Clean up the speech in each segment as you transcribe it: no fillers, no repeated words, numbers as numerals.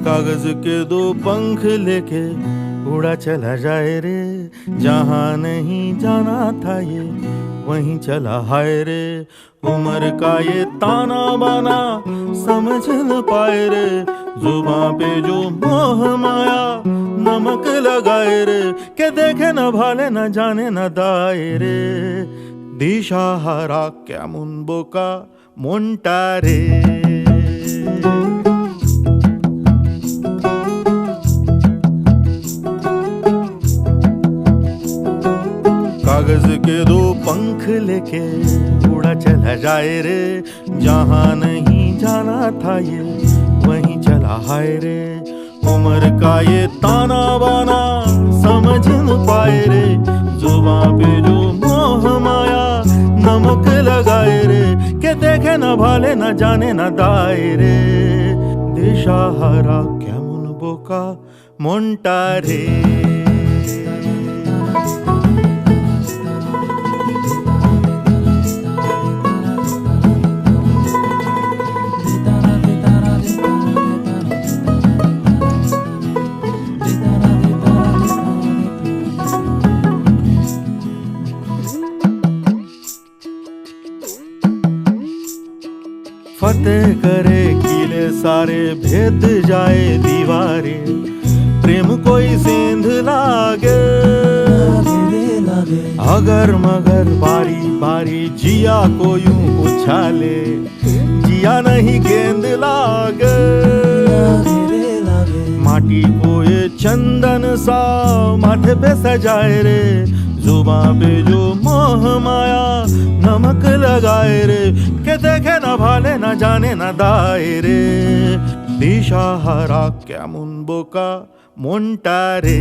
कागज के दो पंख लेके उड़ा चला जाए रे, जहाँ नहीं जाना था ये वहीं चला हाय रे। उम्र का ये ताना बाना समझ न पाए रे, जुबां पे जो मोह माया नमक लगाए रे। के देखे न भाले न जाने न दाए रे, दिशा हारा केमन बोका मोंटा रे। कागज के दो पंख लेके उड़ा चला जाए रे, जहाँ नहीं जाना था ये वहीं चला हाय रे। उम्र का ये ताना बाना समझ न पाए रे, जुबां पे जो मोह माया नमक लगाए रे। के देखे न भाले न जाने न दाए रे, दिशा हारा केमन बोका मोंटा रे। फतेह करे किले सारे, भेद जाए दीवारें, प्रेम कोई सेंध लागे। अगर मगर बारी बारी जिया को यूं उछाले, जिया नहीं गेंद लागे। माटी को ये चंदन सा माथे पे सजाए रे, जुबां पे जो मोह माया नमक लगाए रे। के देखे न भाले न जाने न दाए रे, दिशा हारा केमन बोका मोंटा रे।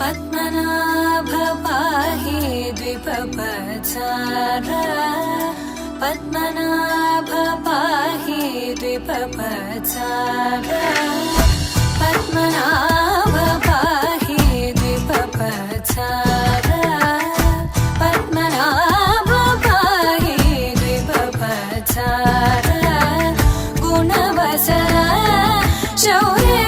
पद्मनाभ पाहि द्विपपचार पद्मनाभ पाहि द्विपपचार पद्मनाभ पाहि द्विपपचार पद्मनाभ पाहि द्विपपचार गुणवसर शौर्ये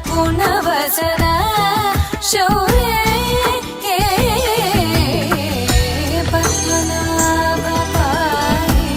गुणवसर शौर्ये पद्मनाभ पाहि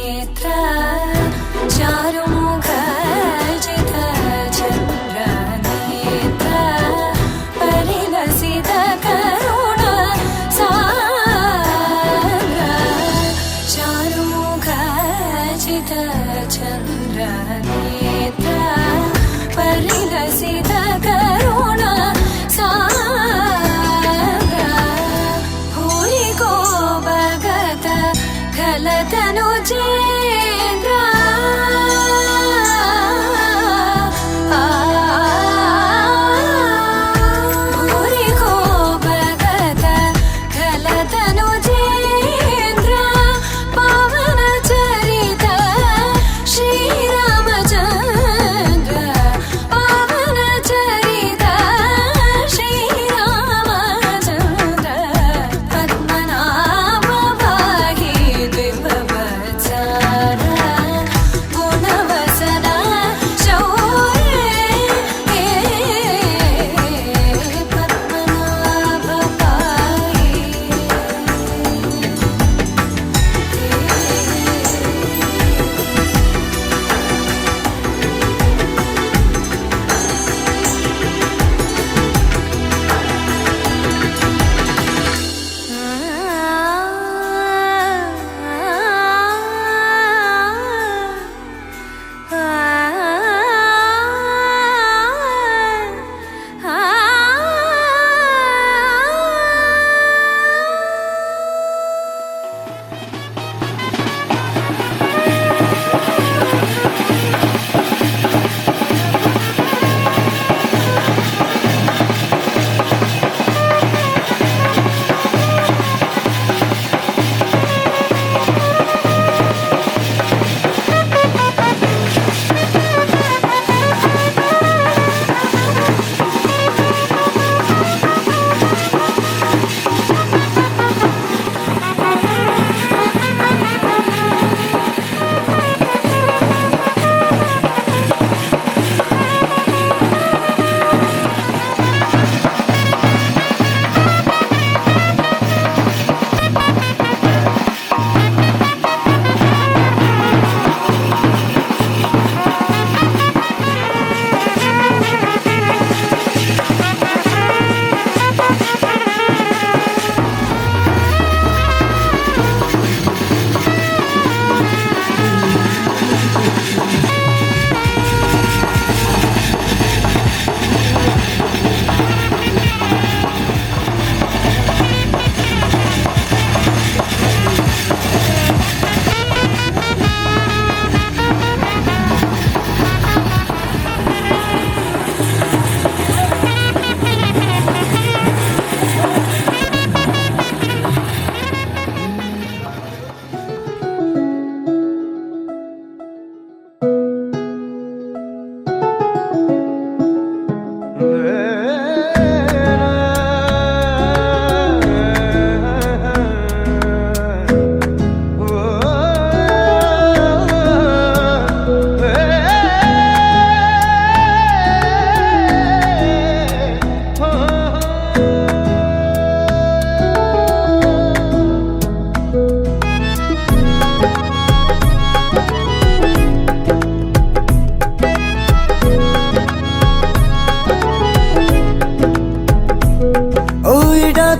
चन्द्रनेत्र चारुमुख जित चन्द्रनेत्र परिलसित करुण सान्द्र चारुमुख जित चन्द्रनेत्र परिलसित करुण खलतनुजेन्द्र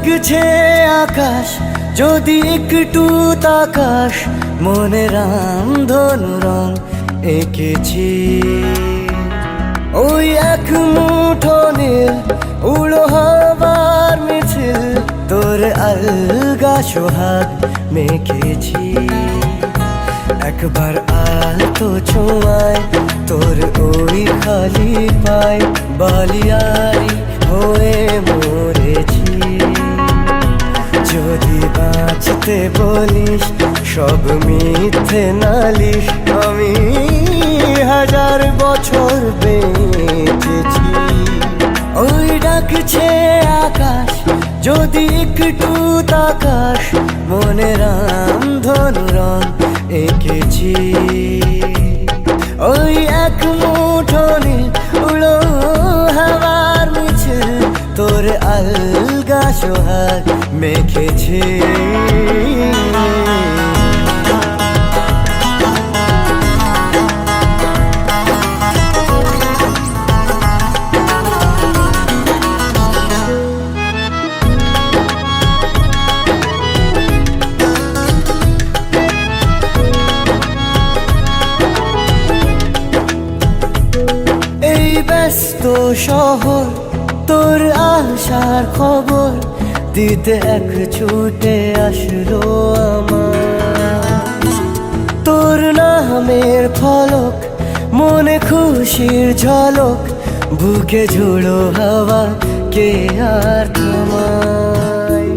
ডাকছে আকাশ যদি একটু তাকাস, মনে রামধনু রং এঁকেছি। ওই এক মুঠো নীল উড়ো হবার মিছিল, তোর আলগা সোহাগ মেখেছি। একবার আলতো ছোঁয়ায় তোর ওই খালি পায়, বালিয়ারি হয়ে মরেছি। যদি বাঁচতে বলিস সব মিথ্যে নালিশ, আমি 1000 বছর বেঁচেছি। ওই ডাকছে আকাশ যদি একটু তাকাস, মনে রামধনু রং এঁকেছি। ওই এক মুঠো নীল উড়ো হাওয়ার মিছিল, তোর আলগা সোহাগ মেখেছি। ব্যস্ত শহর তোর আশার খবর দিতে এক ছুটে আসলো আমার। তোর নামের ফলক মনে খুশির ঝলক, বুকে ঝুড়ো হাওয়া কে আর থামায়।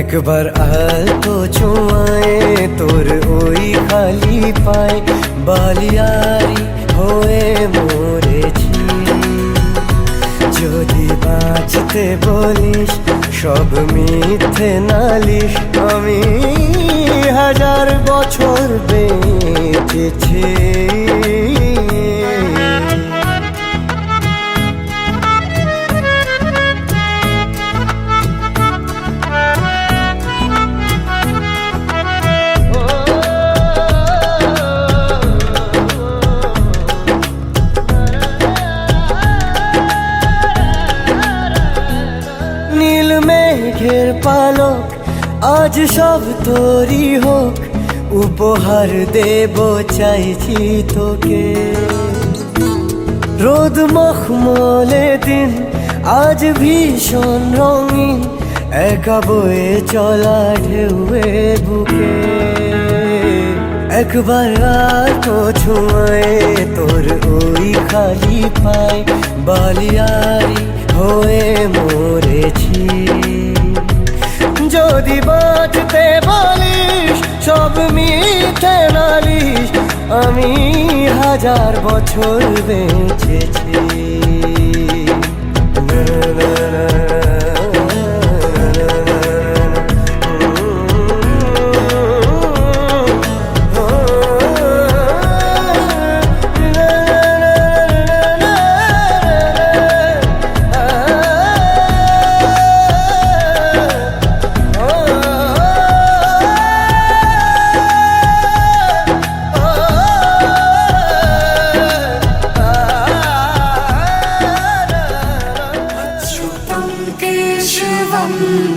একবার আলতো ছোঁয়ায় তোর ওই খালি পায়, বালিয়ারি হয়ে মরেছি। যদি বাঁচতে বলিস সব মিথ্যে নালিশ, আমি 1000 বছর বেঁচেছি। নীল মেঘের পালক আজ সব তোরই হোক, উপহার দেব চাইছি তোকে। রোদ মখমলে দিন আজ ভীষণ রঙিন, একা বয়ে চলা ঢেউয়ে বুকে। একবার তো ছোঁয়ায় তোর ওই খালি পায়, বালিয়ারি হয়ে মরেছি। যদি বাঁচতে বলিস সব মিথ্যে নালিশ, আমি 1000 বছর বেঁচেছি।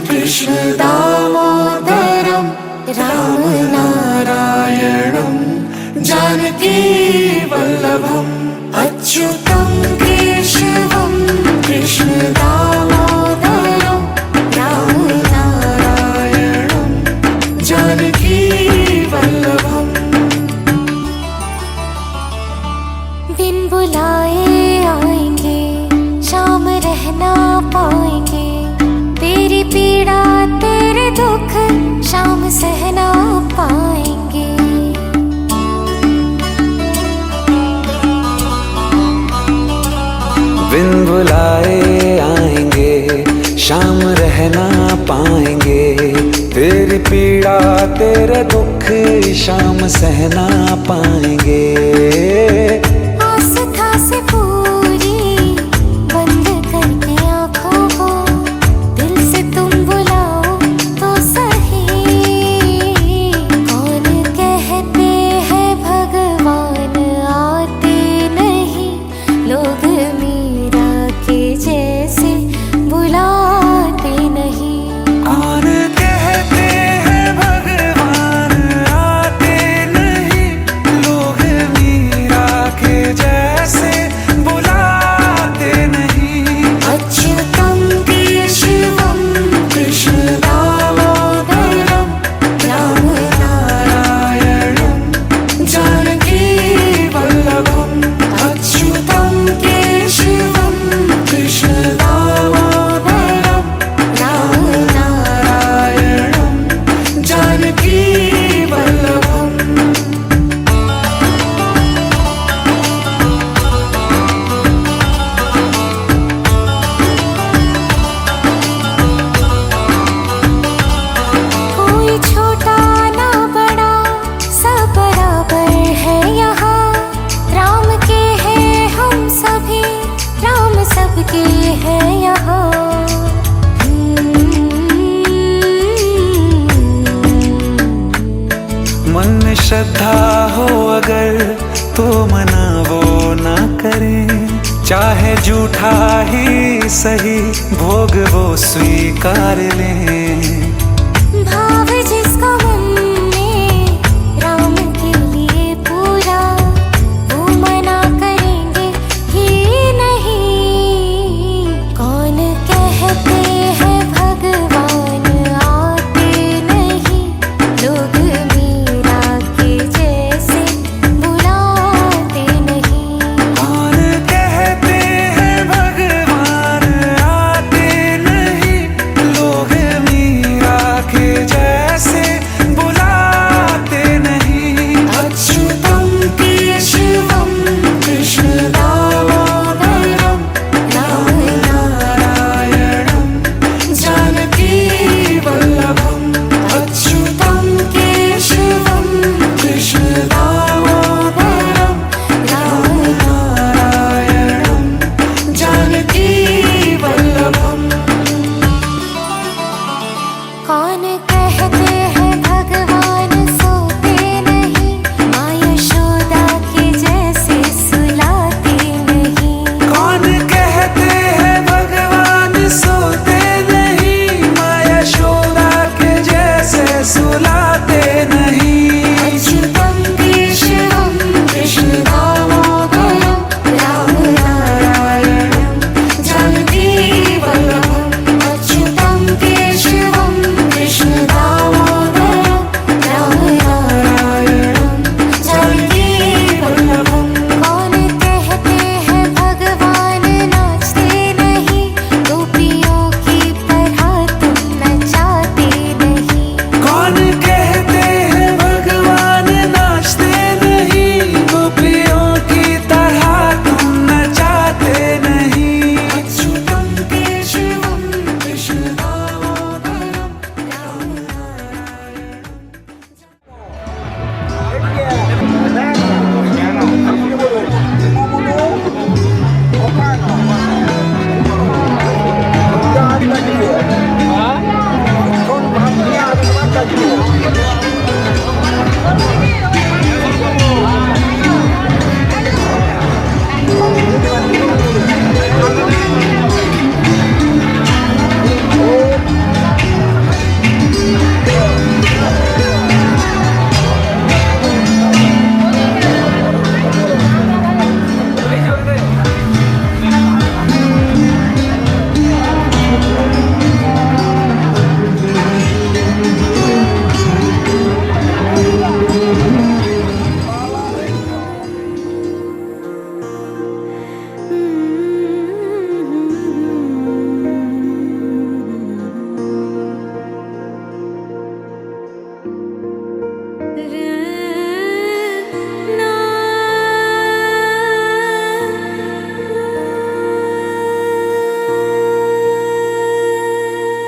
कृष्ण दामोदरं रामनारायणं जानकी वल्लभम्। अच्युतं केशवं कृष्ण दामोदरं रामनारायणं जानकी वल्लभम्। दिन बुलाए आएंगे शाम रहना पाएंगे, तेरी पीड़ा तेरे दुख शाम सहना पाएंगे। बिन बुलाए आएंगे शाम रहना पाएंगे, तेरी पीड़ा तेरे दुख शाम सहना पाएंगे। आस्था से पूरी बंद करके आँखों को, दिल से तुम बुलाओ तो सही। कौन कहते हैं भगवान आते नहीं, लोग मीरा के जैसे बुलाते नहीं। श्रद्धा हो अगर तो मना वो ना करें, चाहे झूठा ही सही भोग वो स्वीकार लें। भाव जिसका मन में राम के लिए पूरा, वो मना करेंगे ही नहीं। कौन कहते हैं भगवान आते नहीं, लोग मीरा के जैसे बुलाते नहीं। कौन कहते हैं भगवान आते नहीं, लोग मीरा के जैसे बुलाते नहीं। अच्युतं केशवं कृष्ण दामोदरं राम नारायणं जानकी वल्लभम्। अच्युतं केशवं कृष्ण दामोदरं राम नारायणं जानकी वल्लभम्। कौन कहते हैं भगवान सोते नहीं, माँ यशोदा के जैसे सुलाते नहीं। कौन कहते हैं भगवान सोते नहीं, माँ यशोदा के जैसे सुलाते नहीं। अच्युतं केशवं कृष्ण दामोदरं राम नारायणं जानकी वल्लभम्। अच्युतं केशवं कृष्ण दामोदरं राम नारायणं जानकी वल्लभम्। कौन कहते हैं भगवान नाचते नहीं, गोपियों की तरह तुम नचाते नहीं। कौन कहते हैं भगवान नाचते नहीं, गोपियों की तरह तुम नचाते नहीं। अच्युतं केशवं कृष्ण दामोदरं राम नारायणं।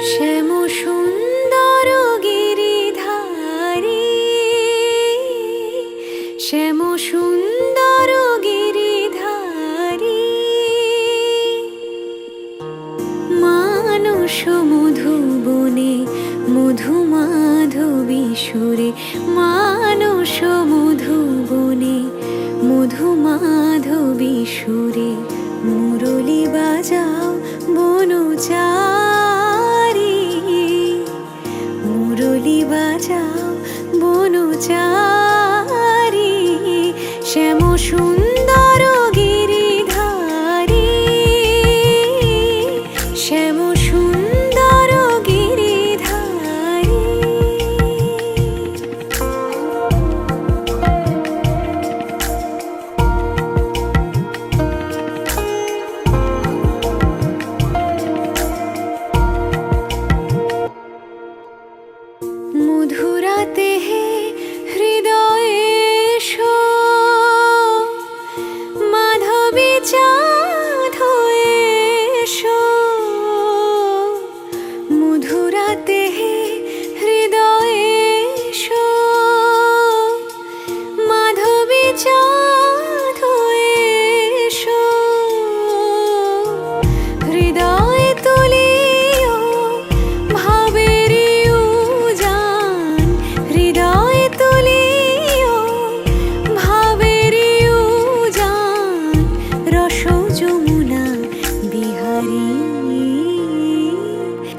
শ্যাম সুন্দর গিরিধারী, শ্যাম সুন্দর গিরিধারী, মানস মধুবনে মধু মাধবী সুরে। মানস মধুবনে মধু মাধবী সুরে, মুরলী বাজাও বনচারী, মুরলী বাজাও বনচারী। শ্যাম সুন্দর গিরিধারী, শ্যাম সুন্দর গিরিধারী। মধুরাতে হে হৃদয়ে এসো, মাধবী চাঁদ হয়ে এসো।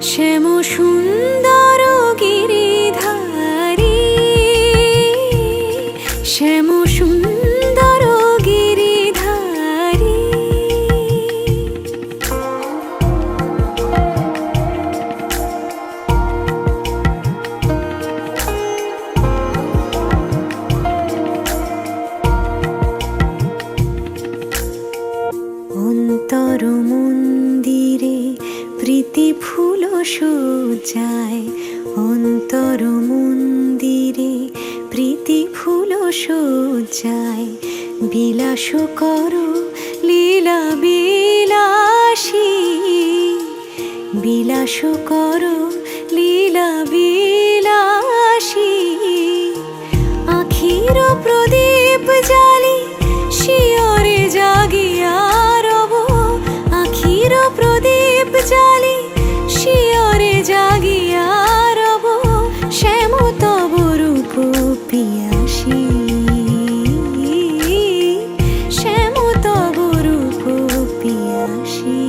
শ্যাম সুন্দর গিরিধারী, শ্যাম সুন্দর গিরিধারী। অন্তর মন্দিরে প্রীতি ফুল সজ্জায়, অন্তর মন্দিরে প্রীতি ফুল সজ্জায়। বিলাস করো লীলা বিলাসী, বিলাস করো লীলা বিলাসী। আখির প্রদীপ জালি শিয়রে জাগিয়া রব, আখির প্রদীপ জালি শিয়রে জাগিয়া রব। শ্যাম তব রূপ পিয়াসী, শ্যাম তব রূপ পিয়াসী।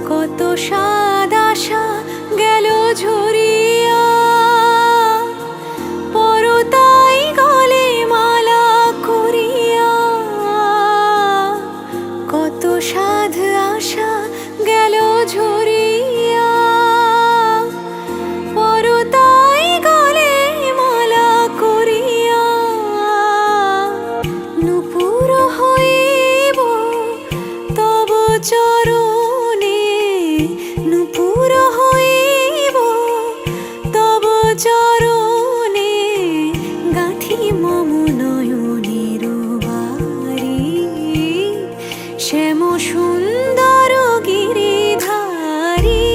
কত সাদ আশা গেল ঝরিয়া, পরতাই গলে মালা করিয়া। কত সাধ আশা গেল ঝরিয়া, পরতাই গলে মালা করিয়া। নূপুর হইব তব চরণে, নূপুর হইব তব চরণে। গাঁথি মম নয়নের বারি, শ্যাম সুন্দর গিরিধারী,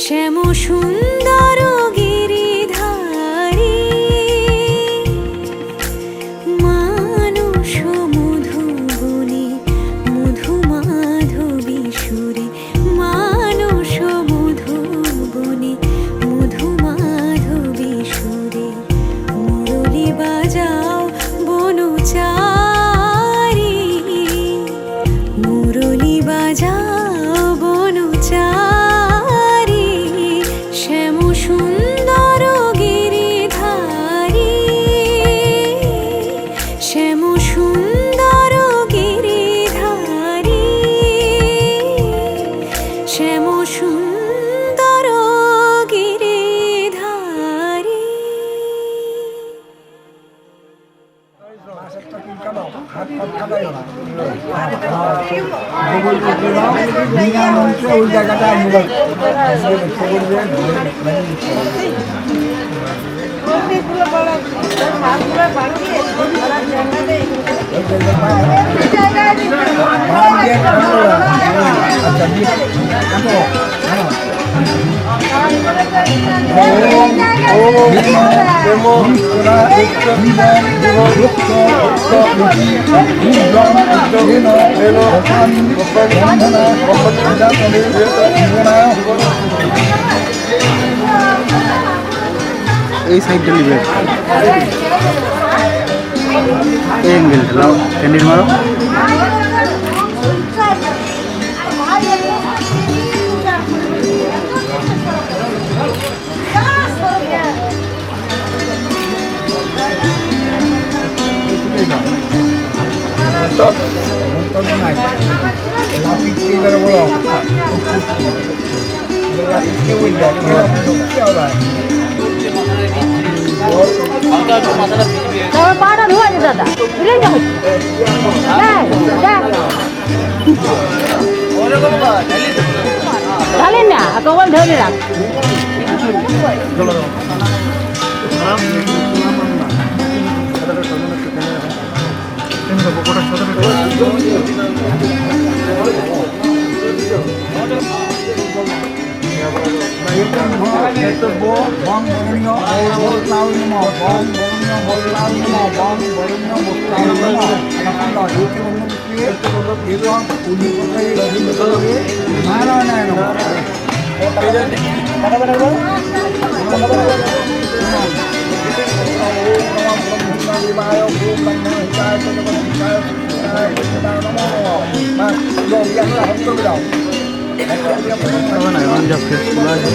শ্যাম সুন্দর গিরিধারী। মানস মধুবনে মধু মাধবী সুরে, মানস মধুবনে মধু মাধবী সুরে। মুরলি বাজাও বনচারী, মুরলি বাজাও বনচারী। শ্যাম সুন্দর গিরিধারী, শ্যাম সুন্দর গিরিধারী, শ্যাম সুন্দর গিরিধারী। ওই জায়গাটা এই সাইডটা নিবে, এই অ্যাঙ্গেল লাও ক্যান্ডিড মারো। পাটা ধোয়া দে দাদা, বুঝলেন তো? ঢালেন না, কবল ধরে রাখ। নারায়ণ না এখন যা ফ্রেশগুলো আছে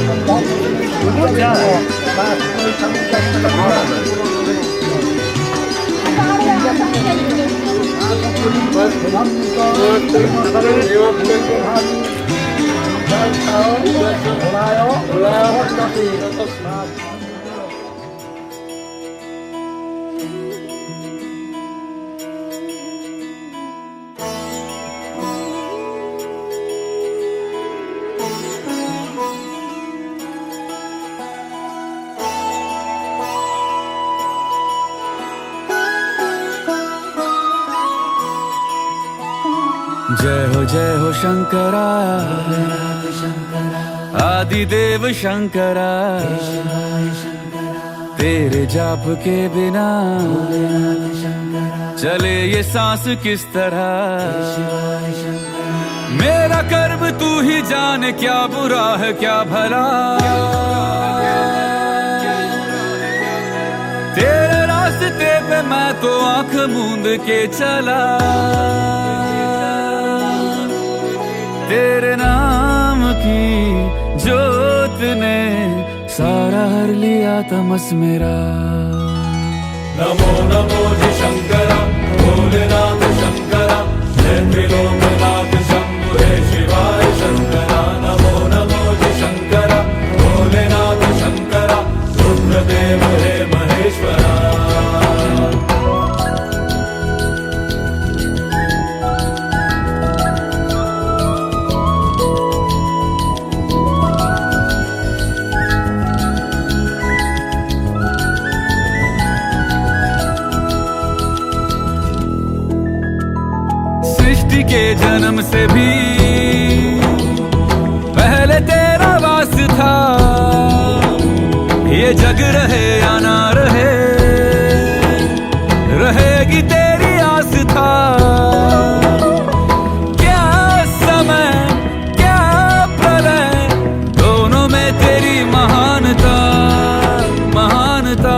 जय हो शंकरा आदिदेव शंकरा तेरे जाप के बिना चले ये सांस किस तरह मेरा कर्म तू ही जाने क्या बुरा है क्या भला तेरे रास्ते पे मैं तो आंख मूंद के चला तेरे नाम की जोत ने सारा हर लिया तमस मेरा नमो नमो जी शंकरा भोलेनाथ शंकरा जय त्रिलोकनाथ शंभु हे शिवाय शंकरा नमो नमो जी शंकरा भोलेनाथ शंकरा रुद्रदेव हे महेश्वरा के जन्म से भी पहले तेरा वास था ये जग रहे या ना रहे रहेगी तेरी आस था क्या समय क्या प्रलय दोनों में तेरी महानता महानता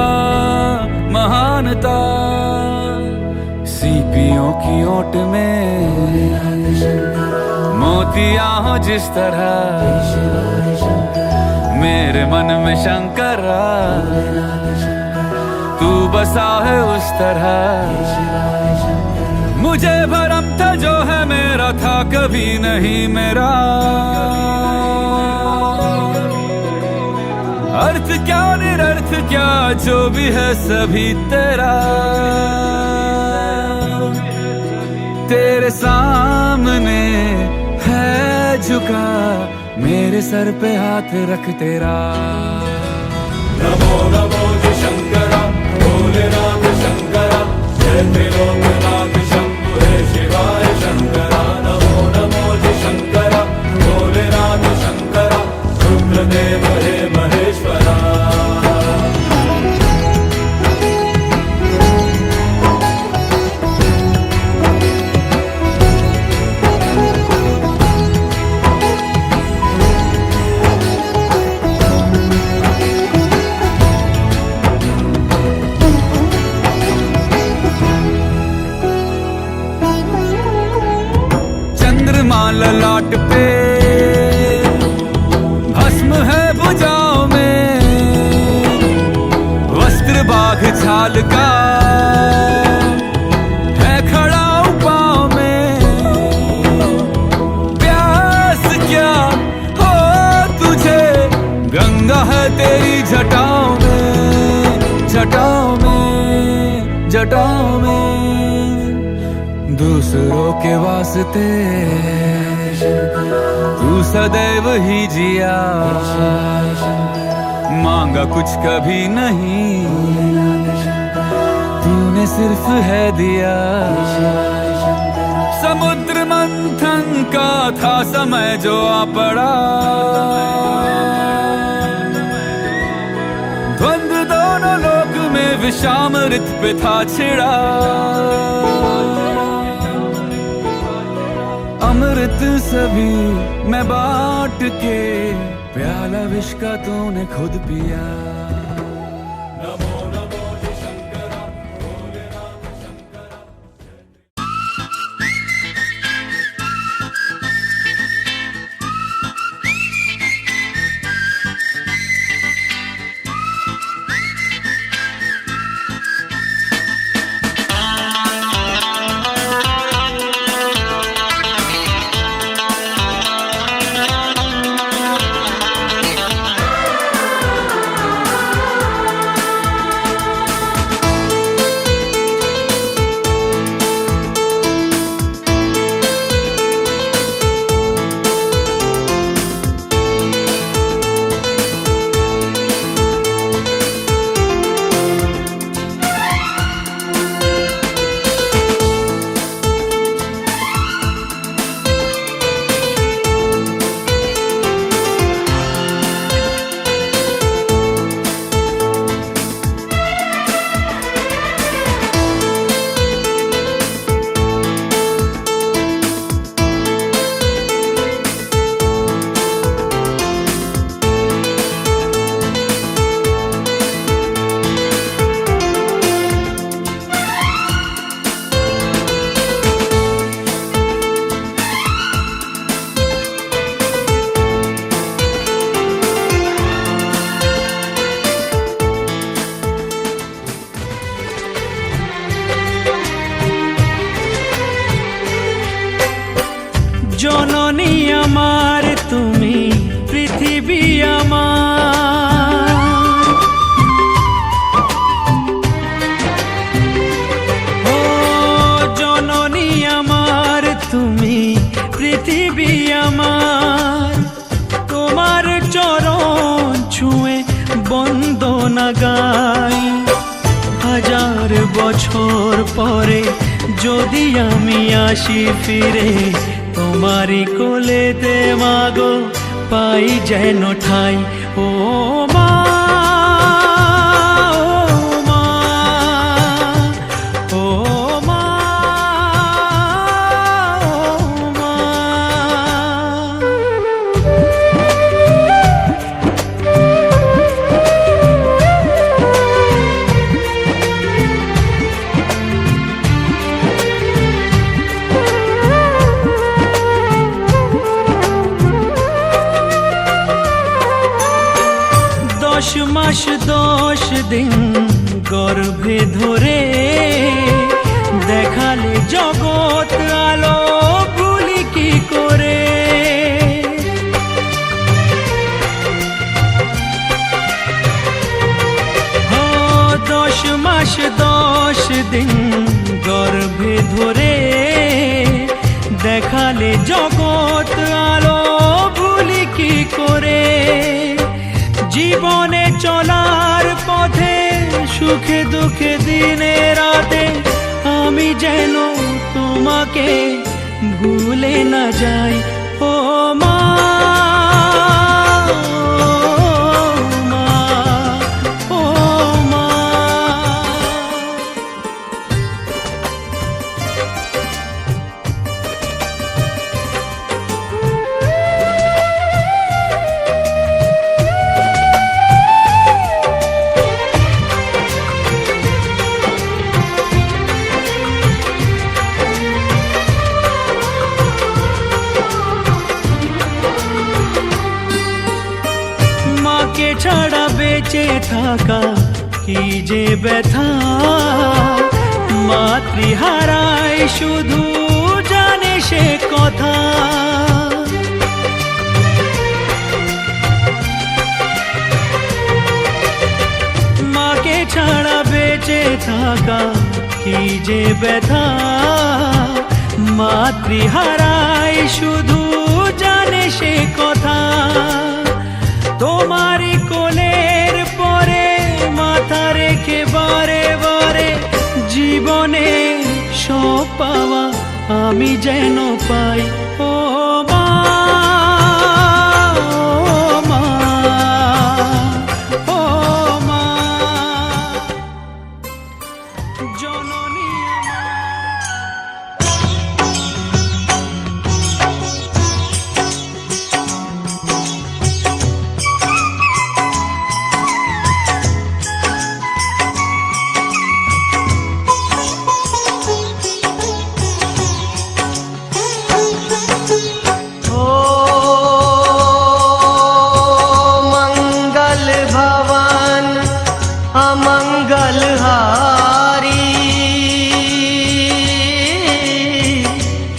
महानता सीपियों की ओट में मोतिया हो जिस तरह मेरे मन में शंकरा तू बसा है उस तरह मुझे भरम था जो है मेरा था कभी नहीं मेरा अर्थ क्या निरर्थ क्या जो भी है सभी तेरा तेरे सामने है झुका मेरे सर पे हाथ रख तेरा नमो नमो जी शंकरा भोलेनाथ शंकरा जय त्रिलोकनाथ शंभु हे शिवाय शंकरा नमो नमो जी शंकरा भोलेनाथ शंकरा रुद्रदेव हे महेश्वरा ललाट पे भस्म है भुजाओं में वस्त्र बाघ छाल का है खड़ा पाँव में प्यास क्या हो तुझे गंगा है तेरी जटाओं में जटाओं में जटाओं में दूसरों के वास्ते तू सदैव ही जिया मांगा कुछ कभी नहीं तूने सिर्फ है दिया समुद्र मंथन का था समय जो आ पड़ा द्वंद्व दोनों लोक में विषामृत पे था छिड़ा अमृत सभी मैं बांट के प्याला विष का तूने खुद पिया नमो नमो जी शंकरा भोलेनाथ शंकरा জননী আমার তুমি পৃথিবী আমার, ও জননী আমার তুমি পৃথিবী আমার, তোমার চরণ ছুঁয়ে বন্দনা গাই। হাজার বছর পরে যদি আমি আসি ফিরে, তোমারই কোলেতে মাগো পাই যেন ঠাই। ও মা, ও মা, ও মা। দশ মাস 10 দিন গর্ভে ধরে দেখালে জগৎ আলো ভুলি কি করে। ও 10 মাস 10 দিন গর্ভে ধরে দেখালে জগৎ আলো ভুলি কি করে। জীবনে চলার পথে সুখে দুঃখে দিনে রাতে আমি যেন তোমাকে ভুলে না যাই। ও মা, ও মা, ও মা। মাকে ছাড়া বেঁচে থাকা কি যে ব্যথা, মাতৃহারায় শুধু জানে সে কথা। মাকে ছাড়া বেঁচে থাকা কি যে ব্যথা, মাতৃহারায় শুধু জানে সে কথা। তোমারই কোলের পরে মাথা রেখে বারে বারে জীবনে সব পাওয়া আমি যেন পাই। ও মা, ও মা, ও মা, জননী আমার।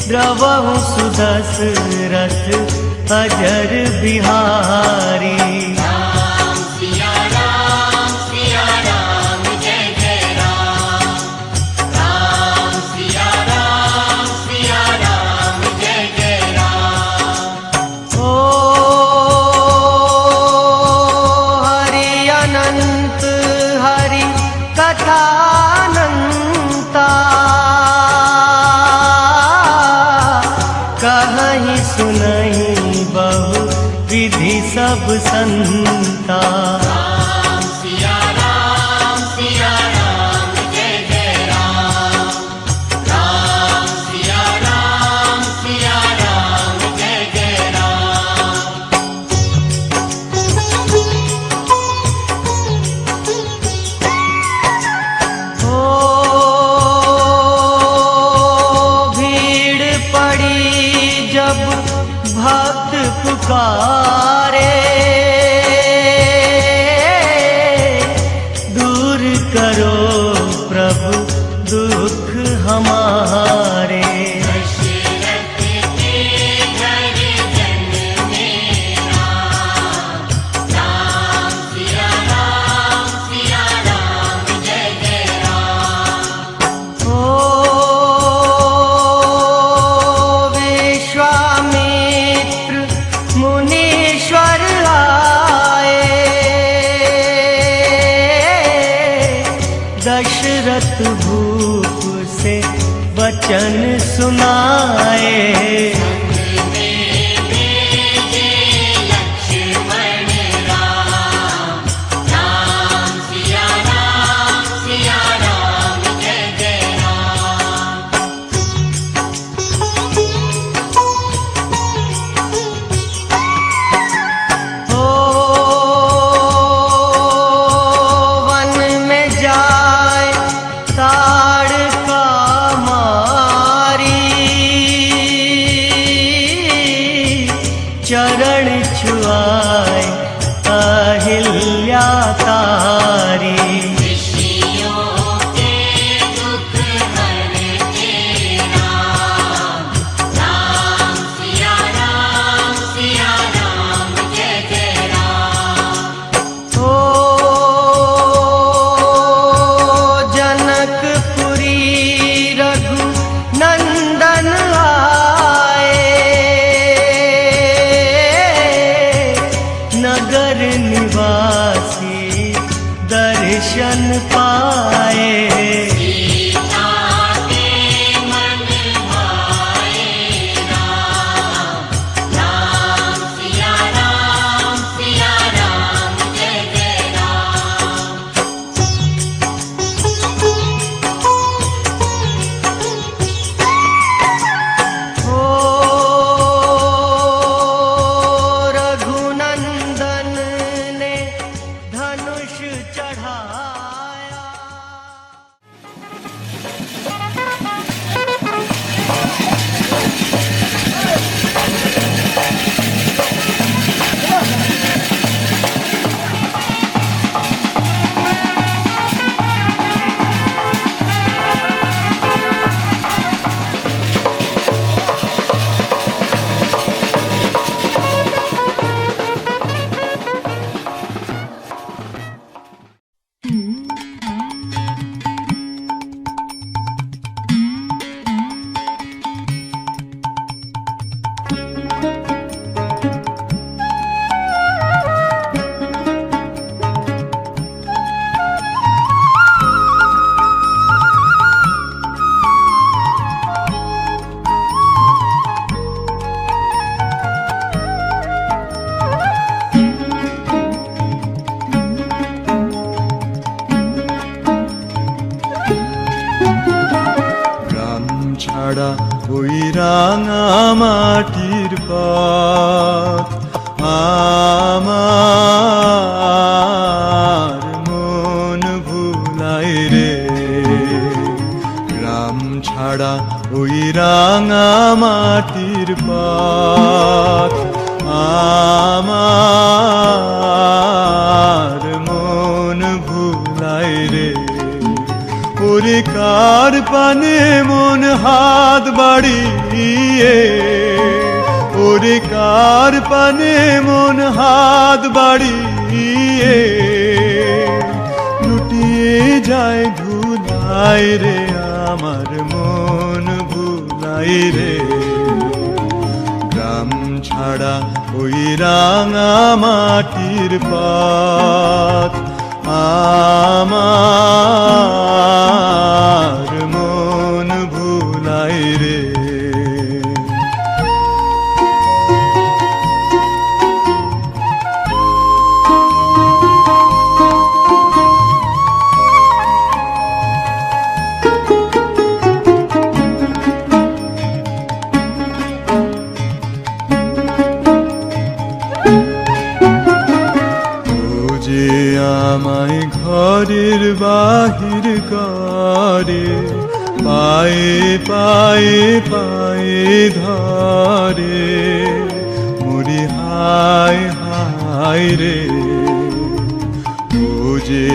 द्रवहु सुदशरथ अजर बिहारी। कहीं सुनहि बहु विधि सब संता। राम सिया राम जय जय राम। राम सिया राम जय जय राम। ओ भीड़ पड़ी जब भक्त पुकारे, दूर करो प्रभु दुख हमारे। दशरथ के भूप से वचन सुनाए। चरण छुआए अहिल्या तारी। नगर निवासी दर्शन पाए। सीता के मन भाए राम, राम सिया राम जय जय राम। ছাড়া ওই রাঙা মাটির পথ আমার মন ভুলায় রে। গ্রাম ছাড়া ওই রাঙা মাটির পথ আমার মন ভুলায় রে। ওরে কার পানে মন হাত বাড়িয়ে, ওরে কার পানে মন হাত বাড়িয়ে লুটিয়ে যায় ধুলায় রে। আমার মন ভুলায় রে। গ্রাম ছাড়া ওই রাঙা মাটির পথ আমার মন ভুলায় রে। আমায় ঘরের বাহির করে, পায়ে পায়ে পায়ে ধরে। মরি হায় হায় রে। ও যে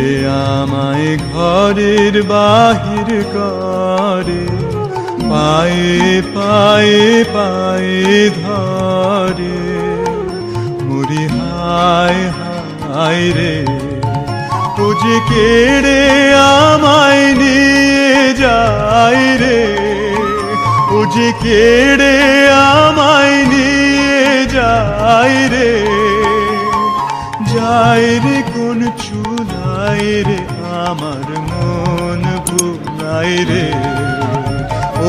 আমায় ঘরের বাহির করে, পায়ে পায়ে পায়ে ধরে। মরি হায় হায় রে। ও যে কেড়ে আমায় নিয়ে যায় রে। ও যে কেড়ে আমায় নিয়ে যায় রে। যায় রে কোন চুলায় রে। আমার মন ভুল রে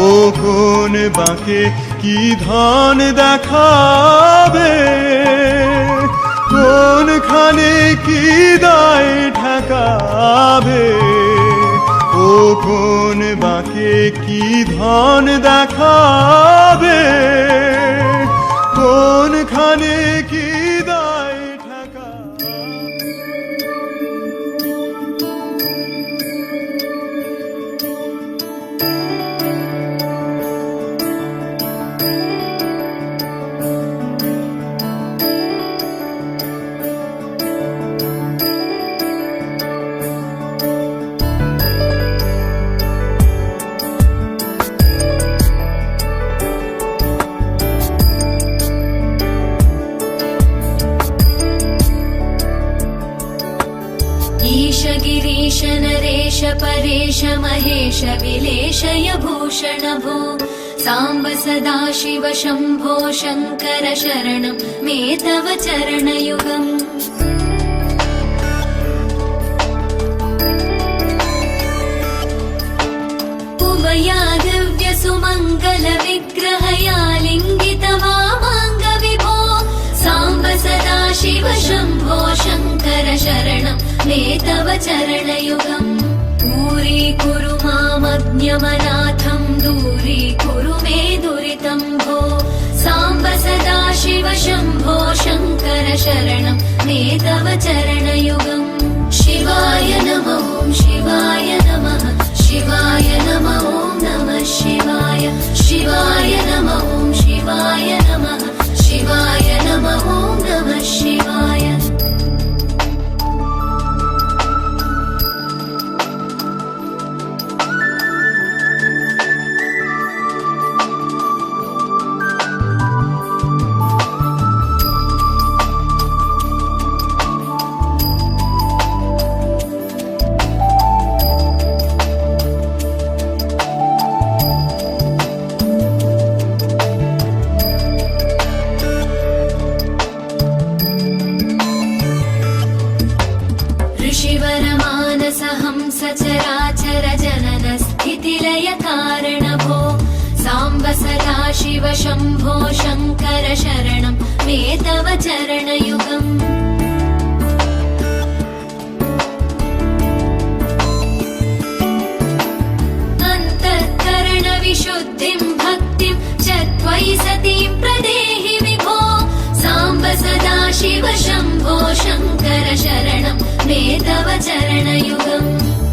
ও কোন বাঁকে কি ধন দেখাবে কোনখানে কি দায় ঠেকাবে ও কোন বাঁকে কি ধন দেখাবে কোনখানে কি দায় ঠেকাবে ईश गिरीश नरेश परेश महेश विलेशय भूषण भो साम्ब सदा शिव शम्भो शङ्कर शरणं मे तव चरणयुगम् उमया दिव्य सुमङ्गल विग्रहया लिङ्गित वामाङ्ग विभो साम्ब सदा शिव शम्भो शङ्कर शरणं मे तव चरणयुगम् दूरीकुरु मामज्ञमनाथं दूरीकुरु मे दुरितं भो साम्ब सदा शिव शम्भो शङ्कर शरणं मे तव चरणयुगम् शिवाय नमः ॐ शिवाय नमः शिवाय नमः ॐ नमः शिवाय शिवाय नमः ॐ शिवाय नमः शिवाय नमः ॐ नमः शिवाय सचराचर जनन स्थितिलय कारण भो साम्ब सदा शिव शम्भो शङ्कर शरणं मे तव चरणयुगम् अन्तःकरण विशुद्धिं भक्तिं च त्वयि सतीं प्रदेहि विभो साम्ब सदा शिव शम्भो शङ्कर शरणं मे तव चरणयुगम्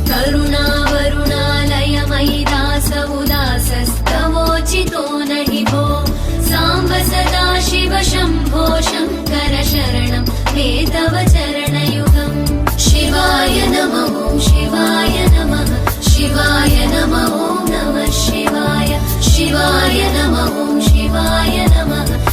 करुणावरुणालय मयि दास उदासस्तवोचितो नहि भो साम्ब सदा शिव शम्भो शङ्कर शरणं मे तव चरणयुगम् शिवाय नमः ॐ शिवाय नमः शिवाय नमः ॐ नमः शिवाय शिवाय नमः ॐ शिवाय नमः